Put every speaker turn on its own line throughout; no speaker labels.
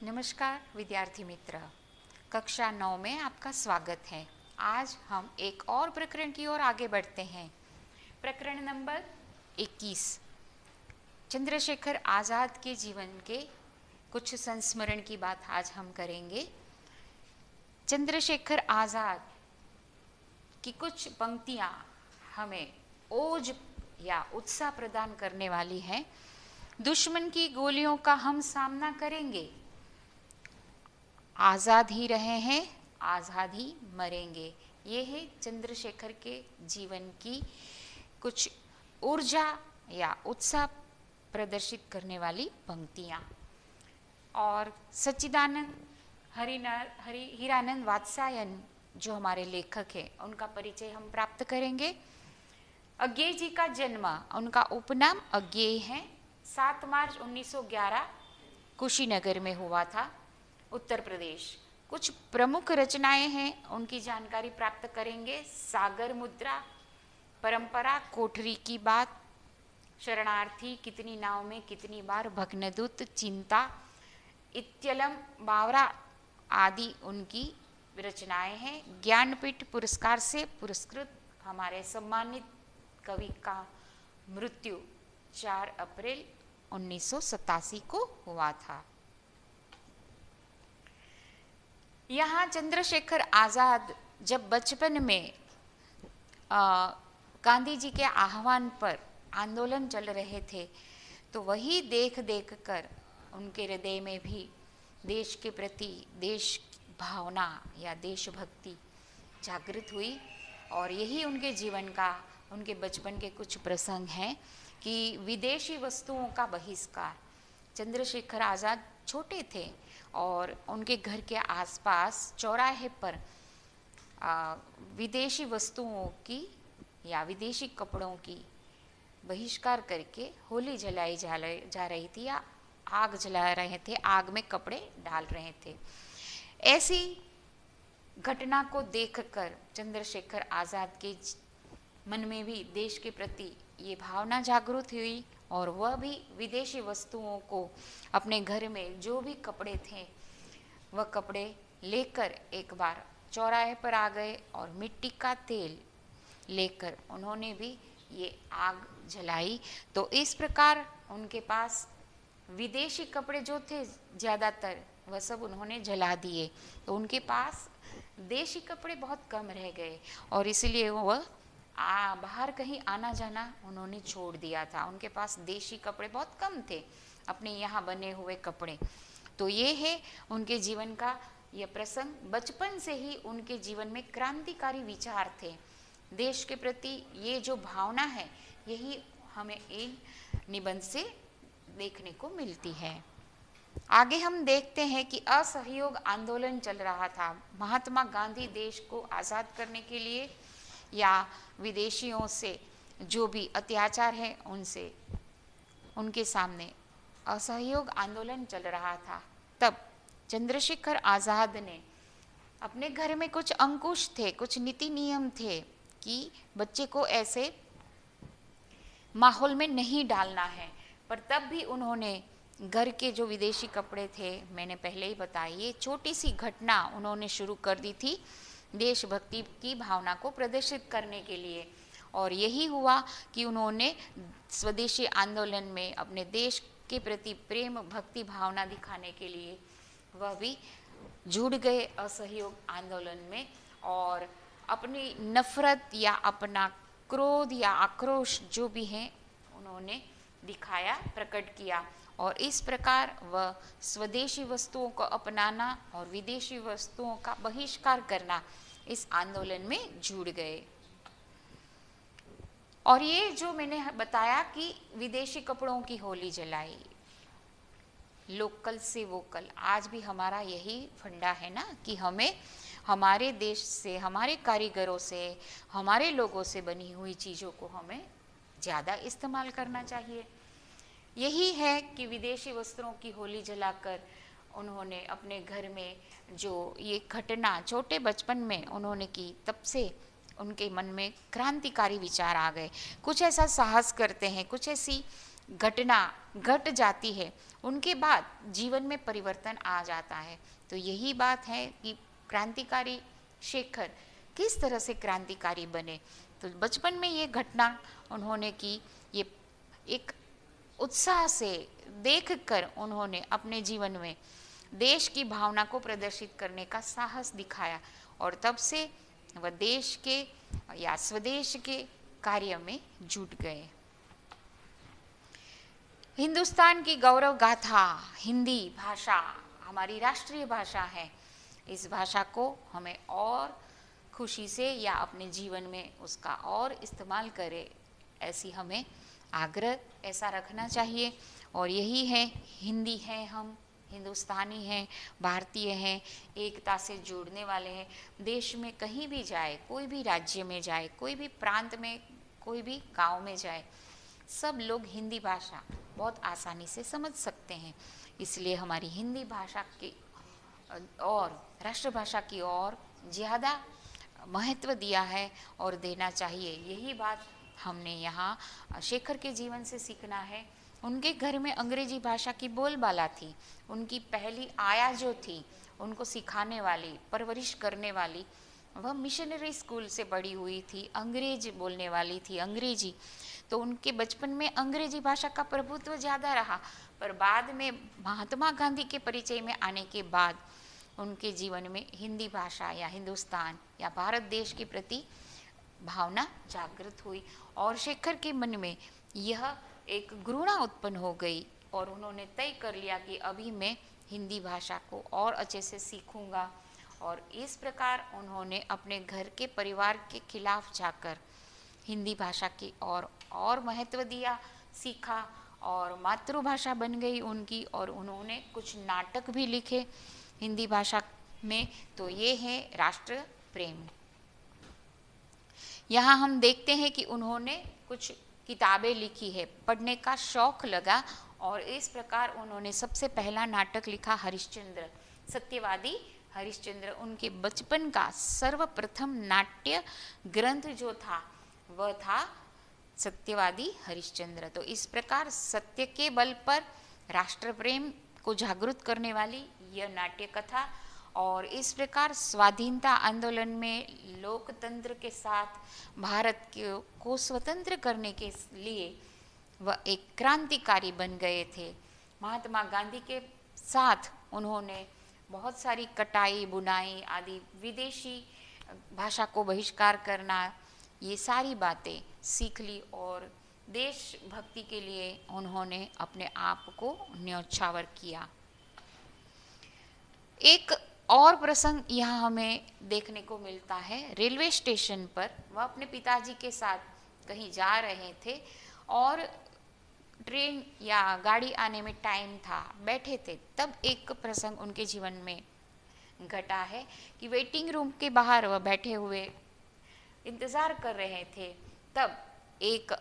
नमस्कार विद्यार्थी मित्र, कक्षा 9 में आपका स्वागत है। आज हम एक और प्रकरण की ओर आगे बढ़ते हैं। प्रकरण नंबर 21, चंद्रशेखर आज़ाद के जीवन के कुछ संस्मरण की बात आज हम करेंगे। चंद्रशेखर आज़ाद की कुछ पंक्तियाँ हमें ओज या उत्साह प्रदान करने वाली हैं। दुश्मन की गोलियों का हम सामना करेंगे, आज़ाद ही रहे हैं, आज़ाद ही मरेंगे। ये है चंद्रशेखर के जीवन की कुछ ऊर्जा या उत्साह प्रदर्शित करने वाली पंक्तियाँ। और सच्चिदानंद हीरानंद वात्स्यायन जो हमारे लेखक हैं, उनका परिचय हम प्राप्त करेंगे। अज्ञेय जी का जन्म, उनका उपनाम अज्ञेय है, 7 मार्च 1911 कुशीनगर में हुआ था, उत्तर प्रदेश। कुछ प्रमुख रचनाएं हैं, उनकी जानकारी प्राप्त करेंगे। सागर मुद्रा, परंपरा, कोठरी की बात, शरणार्थी, कितनी नाव में कितनी बार, भग्नदूत, चिंता, इत्यलम बावरा आदि उनकी रचनाएं हैं। ज्ञानपीठ पुरस्कार से पुरस्कृत हमारे सम्मानित कवि का मृत्यु 4 अप्रैल 1987 को हुआ था। यहाँ चंद्रशेखर आज़ाद जब बचपन में गांधी जी के आह्वान पर आंदोलन चल रहे थे, तो वही देख देख कर उनके हृदय में भी देश के प्रति देश भावना या देशभक्ति जागृत हुई। और यही उनके जीवन का, उनके बचपन के कुछ प्रसंग हैं कि विदेशी वस्तुओं का बहिष्कार। चंद्रशेखर आज़ाद छोटे थे और उनके घर के आसपास चौराहे पर विदेशी वस्तुओं की या विदेशी कपड़ों की बहिष्कार करके होली जलाई जा रही थी या आग जला रहे थे, आग में कपड़े डाल रहे थे। ऐसी घटना को देखकर चंद्रशेखर आज़ाद के मन में भी देश के प्रति ये भावना जागृत हुई और वह भी विदेशी वस्तुओं को अपने घर में जो भी कपड़े थे वह कपड़े लेकर एक बार चौराहे पर आ गए और मिट्टी का तेल लेकर उन्होंने भी ये आग जलाई। तो इस प्रकार उनके पास विदेशी कपड़े जो थे ज़्यादातर वह सब उन्होंने जला दिए, तो उनके पास देशी कपड़े बहुत कम रह गए और इसलिए वह बाहर कहीं आना जाना उन्होंने छोड़ दिया था। उनके पास देशी कपड़े बहुत कम थे, अपने यहाँ बने हुए कपड़े। तो ये है उनके जीवन का यह प्रसंग। बचपन से ही उनके जीवन में क्रांतिकारी विचार थे, देश के प्रति ये जो भावना है यही हमें इन निबंध से देखने को मिलती है। आगे हम देखते हैं कि असहयोग आंदोलन चल रहा था। महात्मा गांधी देश को आज़ाद करने के लिए या विदेशियों से जो भी अत्याचार है उनसे, उनके सामने असहयोग आंदोलन चल रहा था। तब चंद्रशेखर आज़ाद ने अपने घर में कुछ अंकुश थे, कुछ नीति नियम थे कि बच्चे को ऐसे माहौल में नहीं डालना है, पर तब भी उन्होंने घर के जो विदेशी कपड़े थे, मैंने पहले ही बताया, ये छोटी सी घटना उन्होंने शुरू कर दी थी देशभक्ति की भावना को प्रदर्शित करने के लिए। और यही हुआ कि उन्होंने स्वदेशी आंदोलन में अपने देश के प्रति प्रेम भक्ति भावना दिखाने के लिए वह भी जुड़ गए असहयोग आंदोलन में और अपनी नफरत या अपना क्रोध या आक्रोश जो भी है उन्होंने दिखाया, प्रकट किया। और इस प्रकार वह स्वदेशी वस्तुओं को अपनाना और विदेशी वस्तुओं का बहिष्कार करना इस आंदोलन में जुड़ गए। और ये जो मैंने बताया कि विदेशी कपड़ों की होली जलाई, लोकल से वोकल, आज भी हमारा यही फंडा है ना कि हमें हमारे देश से, हमारे कारीगरों से, हमारे लोगों से बनी हुई चीज़ों को हमें ज़्यादा इस्तेमाल करना चाहिए। यही है कि विदेशी वस्त्रों की होली जलाकर उन्होंने अपने घर में जो ये घटना छोटे बचपन में उन्होंने की, तब से उनके मन में क्रांतिकारी विचार आ गए। कुछ ऐसा साहस करते हैं, कुछ ऐसी घटना घट जाती है, उनके बाद जीवन में परिवर्तन आ जाता है। तो यही बात है कि क्रांतिकारी शेखर किस तरह से क्रांतिकारी बने। तो बचपन में ये घटना उन्होंने की, ये एक उत्साह से देखकर उन्होंने अपने जीवन में देश की भावना को प्रदर्शित करने का साहस दिखाया, और तब से वह देश के या स्वदेश के कार्य में जुट गए। हिंदुस्तान की गौरव गाथा हिंदी भाषा हमारी राष्ट्रीय भाषा है। इस भाषा को हमें और खुशी से या अपने जीवन में उसका और इस्तेमाल करें, ऐसी हमें आग्रह ऐसा रखना चाहिए। और यही है, हिंदी है, हम हिंदुस्तानी हैं, भारतीय हैं, एकता से जोड़ने वाले हैं। देश में कहीं भी जाए, कोई भी राज्य में जाए, कोई भी प्रांत में, कोई भी गांव में जाए, सब लोग हिंदी भाषा बहुत आसानी से समझ सकते हैं। इसलिए हमारी हिंदी भाषा की और राष्ट्रभाषा की ओर ज़्यादा महत्व दिया है और देना चाहिए। यही बात हमने यहाँ शेखर के जीवन से सीखना है। उनके घर में अंग्रेजी भाषा की बोलबाला थी। उनकी पहली आया जो थी, उनको सिखाने वाली, परवरिश करने वाली, वह मिशनरी स्कूल से बड़ी हुई थी, अंग्रेजी बोलने वाली थी, अंग्रेजी। तो उनके बचपन में अंग्रेजी भाषा का प्रभुत्व ज़्यादा रहा, पर बाद में महात्मा गांधी के परिचय में आने के बाद उनके जीवन में हिंदी भाषा या हिंदुस्तान या भारत देश के प्रति भावना जागृत हुई, और शेखर के मन में यह एक घृणा उत्पन्न हो गई, और उन्होंने तय कर लिया कि अभी मैं हिंदी भाषा को और अच्छे से सीखूंगा। और इस प्रकार उन्होंने अपने घर के परिवार के खिलाफ जाकर हिंदी भाषा की और महत्व दिया, सीखा, और मातृभाषा बन गई उनकी। और उन्होंने कुछ नाटक भी लिखे हिंदी भाषा में। तो ये है राष्ट्र प्रेम। यहाँ हम देखते हैं कि उन्होंने कुछ किताबें लिखी है, पढ़ने का शौक लगा, और इस प्रकार उन्होंने सबसे पहला नाटक लिखा हरिश्चंद्र, सत्यवादी हरिश्चंद्र। उनके बचपन का सर्वप्रथम नाट्य ग्रंथ जो था वह था सत्यवादी हरिश्चंद्र। तो इस प्रकार सत्य के बल पर राष्ट्र प्रेम को जागृत करने वाली यह नाट्य कथा, और इस प्रकार स्वाधीनता आंदोलन में लोकतंत्र के साथ भारत को स्वतंत्र करने के लिए वह एक क्रांतिकारी बन गए थे। महात्मा गांधी के साथ उन्होंने बहुत सारी कटाई, बुनाई आदि, विदेशी भाषा को बहिष्कार करना, ये सारी बातें सीख ली, और देशभक्ति के लिए उन्होंने अपने आप को न्यौछावर किया। एक और प्रसंग यहाँ हमें देखने को मिलता है। रेलवे स्टेशन पर वह अपने पिताजी के साथ कहीं जा रहे थे, और ट्रेन या गाड़ी आने में टाइम था, बैठे थे। तब एक प्रसंग उनके जीवन में घटा है कि वेटिंग रूम के बाहर वह बैठे हुए इंतज़ार कर रहे थे। तब एक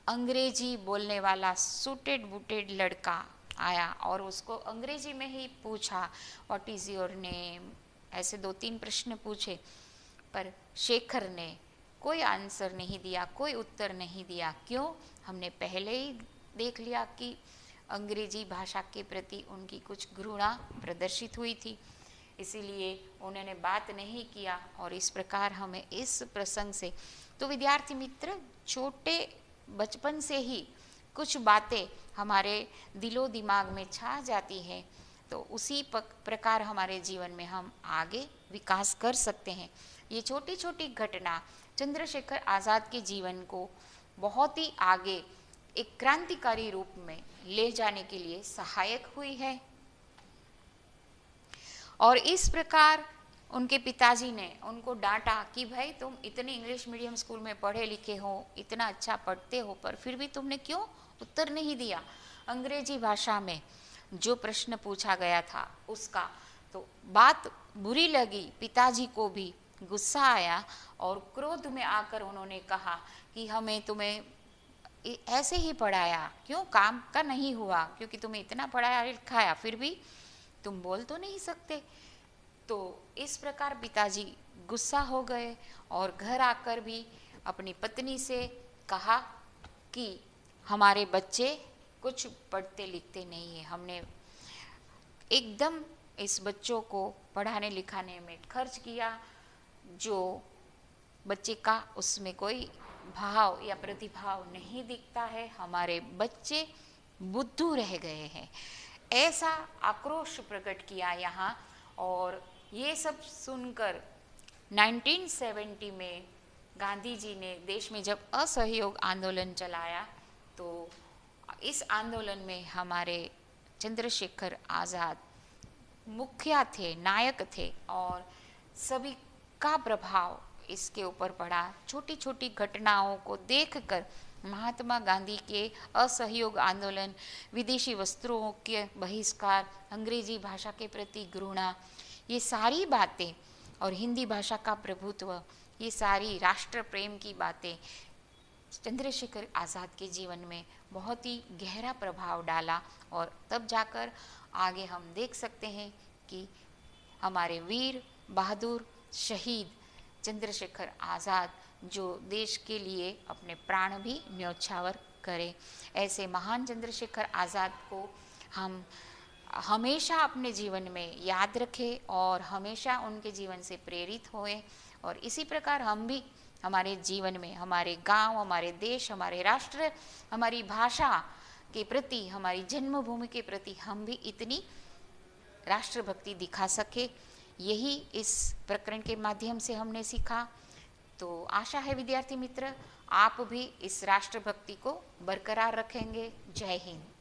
अंग्रेजी बोलने वाला सूटेड बूटेड लड़का आया, और उसको अंग्रेजी में ही पूछा, व्हाट इज़ योर नेम, ऐसे 2-3 प्रश्न पूछे, पर शेखर ने कोई आंसर नहीं दिया, कोई उत्तर नहीं दिया। क्यों? हमने पहले ही देख लिया कि अंग्रेजी भाषा के प्रति उनकी कुछ घृणा प्रदर्शित हुई थी, इसीलिए उन्होंने बात नहीं किया। और इस प्रकार हमें इस प्रसंग से, तो विद्यार्थी मित्र, छोटे बचपन से ही कुछ बातें हमारे दिलो दिमाग में छा जाती हैं, तो उसी प्रकार हमारे जीवन में हम आगे विकास कर सकते हैं। ये छोटी छोटी घटना चंद्रशेखर आज़ाद के जीवन को बहुत ही आगे एक क्रांतिकारी रूप में ले जाने के लिए सहायक हुई है। और इस प्रकार उनके पिताजी ने उनको डांटा कि भाई, तुम इतने इंग्लिश मीडियम स्कूल में पढ़े लिखे हो, इतना अच्छा पढ़ते हो, पर फिर भी तुमने क्यों उत्तर नहीं दिया अंग्रेजी भाषा में जो प्रश्न पूछा गया था उसका। तो बात बुरी लगी, पिताजी को भी गुस्सा आया, और क्रोध में आकर उन्होंने कहा कि हमें तुम्हें ऐसे ही पढ़ाया, क्यों काम का नहीं हुआ, क्योंकि तुम्हें इतना पढ़ाया लिखाया फिर भी तुम बोल तो नहीं सकते। तो इस प्रकार पिताजी गुस्सा हो गए, और घर आकर भी अपनी पत्नी से कहा कि हमारे बच्चे कुछ पढ़ते लिखते नहीं है। हमने एकदम इस बच्चों को पढ़ाने लिखाने में खर्च किया, जो बच्चे का उसमें कोई भाव या प्रतिभाव नहीं दिखता है। हमारे बच्चे बुद्धू रह गए हैं, ऐसा आक्रोश प्रकट किया यहाँ। और ये सब सुनकर 1970 में गांधी जी ने देश में जब असहयोग आंदोलन चलाया, तो इस आंदोलन में हमारे चंद्रशेखर आज़ाद मुखिया थे, नायक थे, और सभी का प्रभाव इसके ऊपर पड़ा। छोटी छोटी घटनाओं को देखकर महात्मा गांधी के असहयोग आंदोलन, विदेशी वस्त्रों के बहिष्कार, अंग्रेजी भाषा के प्रति घृणा, ये सारी बातें, और हिंदी भाषा का प्रभुत्व, ये सारी राष्ट्र प्रेम की बातें चंद्रशेखर आज़ाद के जीवन में बहुत ही गहरा प्रभाव डाला। और तब जाकर आगे हम देख सकते हैं कि हमारे वीर बहादुर शहीद चंद्रशेखर आज़ाद जो देश के लिए अपने प्राण भी न्यौछावर करे, ऐसे महान चंद्रशेखर आज़ाद को हम हमेशा अपने जीवन में याद रखें और हमेशा उनके जीवन से प्रेरित होएं। और इसी प्रकार हम भी हमारे जीवन में हमारे गांव, हमारे देश, हमारे राष्ट्र, हमारी भाषा के प्रति, हमारी जन्मभूमि के प्रति हम भी इतनी राष्ट्रभक्ति दिखा सके। यही इस प्रकरण के माध्यम से हमने सीखा। तो आशा है विद्यार्थी मित्र, आप भी इस राष्ट्रभक्ति को बरकरार रखेंगे। जय हिंद।